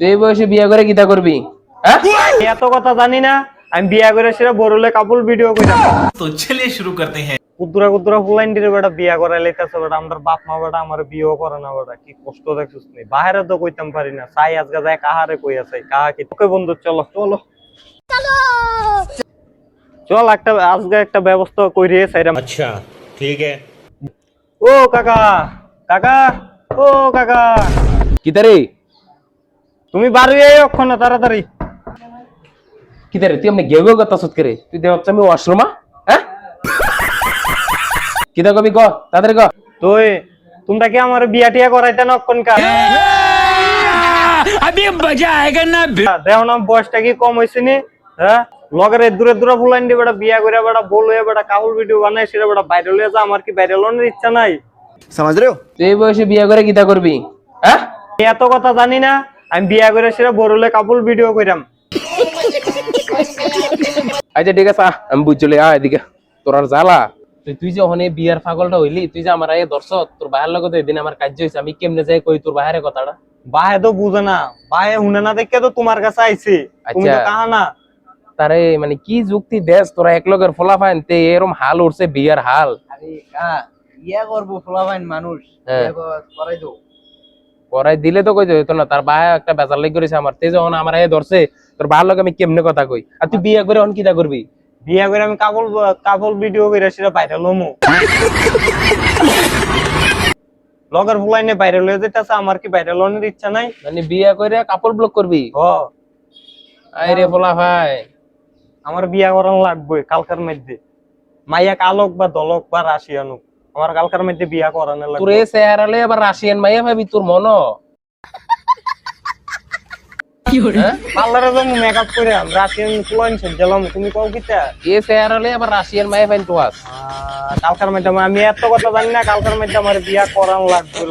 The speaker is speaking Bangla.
তুই এই বয়সে বিয়ে করে কিতা করবি? হ্যাঁ, এত কথা জানি না। আমি বিয়া করে সেটা বড়লে কাপল ভিডিও কইরা। तो चलिए शुरू करते हैं। কুদ্দুরা কুদ্দুরা ফুলাইন দিরে বেটা বিয়া করাই লাইতাছে বেটা। আমার বাপ মা বেটা আমার বিয়েও করে না বেটা। কি কষ্ট দেখছিস নি। বাইরে তো কইতাম পারি না। চাই আজকে যায় কাহারে কই আছে। কাহা কি তোকে বন্ধু চলো চলো। চল একটা আজকে একটা ব্যবস্থা কইরে সাইরাম। अच्छा ठीक है। ও কাকা কাকা ও কাকা কিতা রে? তুমি বাড়ি আই অক্ষণ তাড়াতাড়ি। কিতা রে তুই আমনে গেও কথা সত করে তুই দেখ আমি ওয়াশরুমা? হ্যাঁ, কিতা কবি ক তাদের ক। তুই তোমরা কি আমার বিয়া টিয়া করাইতে না অক্ষণ কা? अभी मजा आएगा ना। দেও না বয়সটা কি কম হইছে নি? হ্যাঁ লগের দূরে দূরে ফুলাইন দি বেটা বিয়া কইরা বেটা বলবে বেটা কাপল ভিডিও বানাই সেটা বেটা ভাইরাল হয়ে যা। আমার কি ভাইরাল হওয়ার ইচ্ছা নাই। समझ रहे हो? তুই এই বয়সে বিয়ে করে কিতা করবি? হ্যাঁ, এত কথা জানি না। আমি বিয়া করে সেটা বড়লে কাপল ভিডিও কইরাম। আচ্ছা ঠিক আছে আমি বুঝ চলে এদিকে তোর আর জ্বালা। তুই যে ওখানে বিয়ার পাগলটা হইলি, তুই যে আমার আগে দর্শক তোর ভাইয়ের লগত এদিন আমার কাজ হয়েছে, আমি কেমনে যাই কই তোর ভাইয়ের কথাটা? বাহে তো বুঝে না, বাহে শুনে না দেখে তো তোমার কাছে আইছি। তুমি তো কাহা না। তারে মানে কি যুক্তি দেশ তোরা এক লগের ফোলা ফাইন তে এরম হাল উঠছে বিয়ার হাল। আরে ইয়া করবো ফলাফাইন মানুষ হ্যাঁ। করাই দো। পরাই দিলে তো কই হইতো না, তার ভাই একটা বেজার লাগি করেছে আমার, তে যখন আমার আগে ধরছে তোর ভাইয়ের লগে আমি কেমনে কথা কই? আর তুই বিয়ে করে অন কিতা করবি? বিয়া করে আমি কাপল কাপল ভিডিও কইরা সেটা ভাইরাল হমু। লগের ফুলাইনে ভাইরাল হয়ে যেতেছে, আমার কি ভাইরাল হওয়ার ইচ্ছা নাই? মানে বিয়ে করে কাপড় ব্লক করবি? ও আরে ফোলা ভাই, আমার বিয়া করান লাগবে কালকার মধ্যে। মাইয়া কালক বা দলক বা রাশিয়ানুক, আমার কালকার মধ্যে বিয়া করানো তোর লাগবে। এই চেহারালে আবার রাশিয়ান মাইয়া ভাবি তোর মন? পার্লারে যাবো মেকআপ করে রাশিয়ান ফুলাইন সেজলাম। তুমি কও কিতা? এই চেহারালে আবার রাশিয়ান মাইয়া ভাই তো আস। কালকার মধ্যে আমি এত কথা জানি না। কালকার মধ্যে আমার বিয়া করান লাগবে।